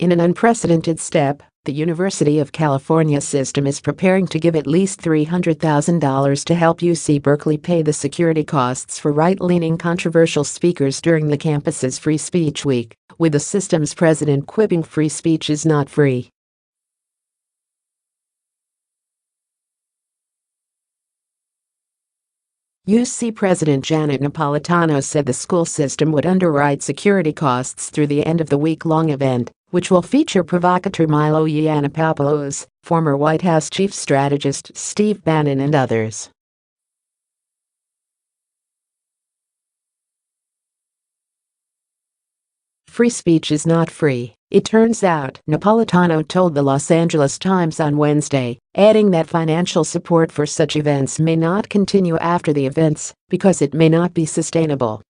In an unprecedented step, the University of California system is preparing to give at least $300,000 to help UC Berkeley pay the security costs for right-leaning controversial speakers during the campus's Free Speech Week, with the system's president quipping free speech is not free. UC President Janet Napolitano said the school system would underwrite security costs through the end of the week-long event, which will feature provocateur Milo Yiannopoulos, former White House chief strategist Steve Bannon, and others. Free speech is not free, it turns out, Napolitano told the Los Angeles Times on Wednesday, adding that financial support for such events may not continue after the events because it may not be sustainable.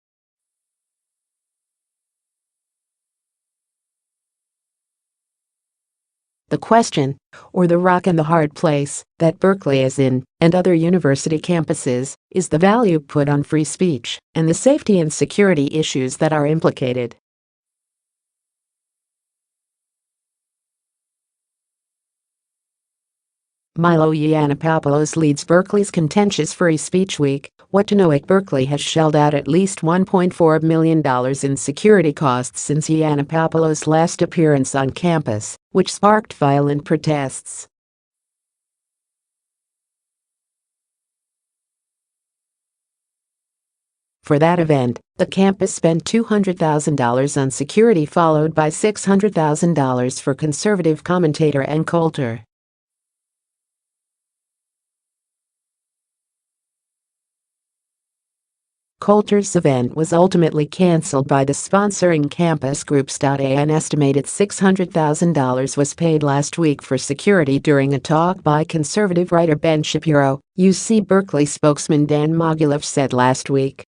The question, or the rock and the hard place, that Berkeley is in, and other university campuses, is the value put on free speech and the safety and security issues that are implicated. Milo Yiannopoulos leads Berkeley's contentious Free Speech Week. What to Know at Berkeley has shelled out at least $1.4 million in security costs since Yiannopoulos' last appearance on campus, which sparked violent protests. For that event, the campus spent $200,000 on security, followed by $600,000 for conservative commentator Ann Coulter. Coulter's event was ultimately cancelled by the sponsoring campus groups. An estimated $600,000 was paid last week for security during a talk by conservative writer Ben Shapiro, UC Berkeley spokesman Dan Mogulev said last week.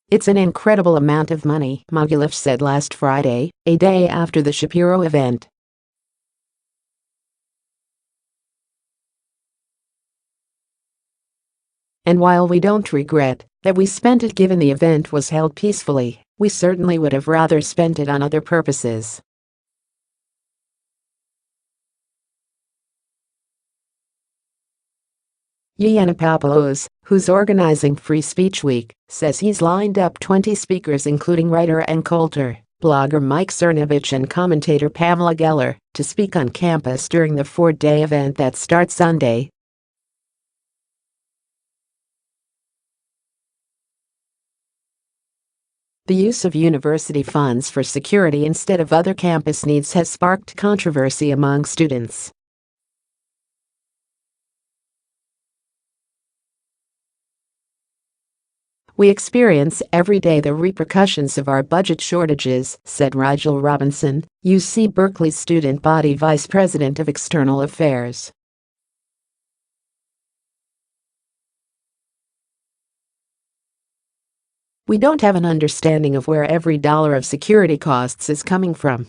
It's an incredible amount of money, Mogulev said last Friday, a day after the Shapiro event. And while we don't regret that we spent it given the event was held peacefully, we certainly would have rather spent it on other purposes. Yiannopoulos, who's organizing Free Speech Week, says he's lined up 20 speakers including writer Ann Coulter, blogger Mike Cernovich, and commentator Pamela Geller to speak on campus during the 4-day event that starts Sunday. The use of university funds for security instead of other campus needs has sparked controversy among students. We experience every day the repercussions of our budget shortages, said Rigel Robinson, UC Berkeley's student body vice president of external affairs. We don't have an understanding of where every dollar of security costs is coming from.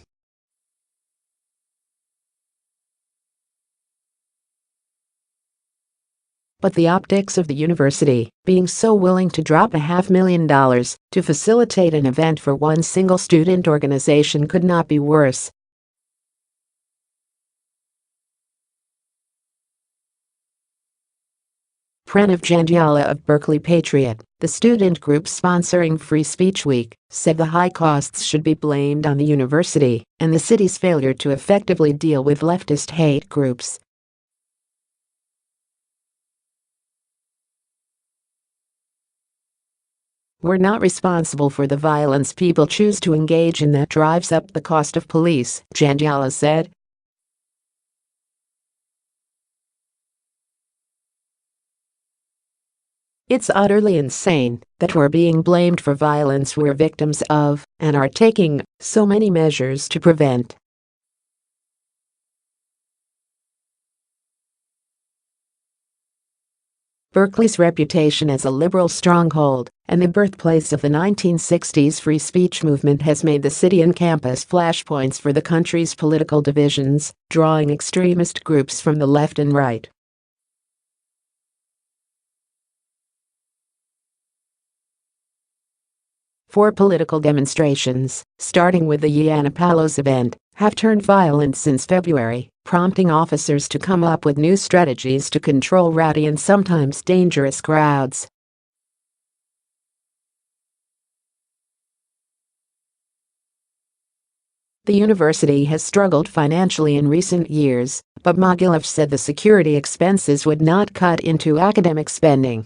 But the optics of the university being so willing to drop $500,000 to facilitate an event for one single student organization could not be worse. Pranav Jandiala of Berkeley Patriot, the student group sponsoring Free Speech Week, said the high costs should be blamed on the university and the city's failure to effectively deal with leftist hate groups. We're not responsible for the violence people choose to engage in that drives up the cost of police, Jandiala said. It's utterly insane that we're being blamed for violence we're victims of and are taking so many measures to prevent. Berkeley's reputation as a liberal stronghold and the birthplace of the 1960s free speech movement has made the city and campus flashpoints for the country's political divisions, drawing extremist groups from the left and right. 4 political demonstrations, starting with the Yiannopoulos event, have turned violent since February, prompting officers to come up with new strategies to control rowdy and sometimes dangerous crowds. The university has struggled financially in recent years, but Mogilev said the security expenses would not cut into academic spending.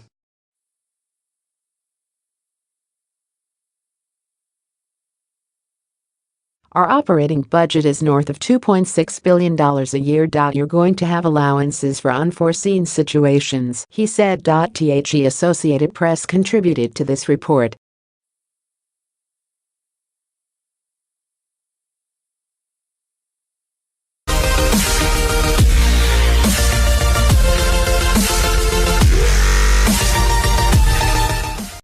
Our operating budget is north of $2.6 billion a year. You're going to have allowances for unforeseen situations, he said. The Associated Press contributed to this report.